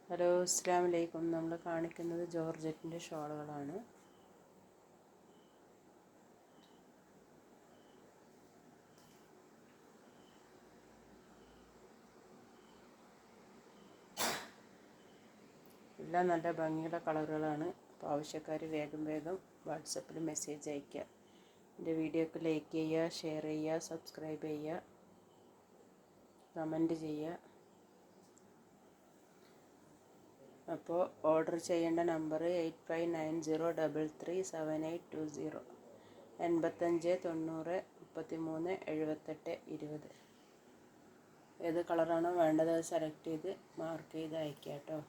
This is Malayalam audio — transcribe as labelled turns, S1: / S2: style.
S1: ഹലോ, അസ്സലാമു അലൈക്കും. നമ്മൾ കാണിക്കുന്നത് ജോർജറ്റിൻ്റെ ഷോളുകളാണ്. എല്ലാം നല്ല ഭംഗിയുള്ള കളറുകളാണ്. അപ്പോൾ ആവശ്യക്കാർ വേഗം വാട്സപ്പിൽ മെസ്സേജ് അയയ്ക്കുക. എൻ്റെ വീഡിയോക്ക് ലൈക്ക് ചെയ്യുക, ഷെയർ ചെയ്യുക, സബ്സ്ക്രൈബ് ചെയ്യുക, കമൻറ്റ് ചെയ്യുക. അപ്പോൾ ഓർഡർ ചെയ്യേണ്ട നമ്പർ 8590337820 8590337820. ഏത് കളറാണോ വേണ്ടത് അത് സെലക്ട് ചെയ്ത് മാർക്ക് ചെയ്ത് അയക്കുക കേട്ടോ.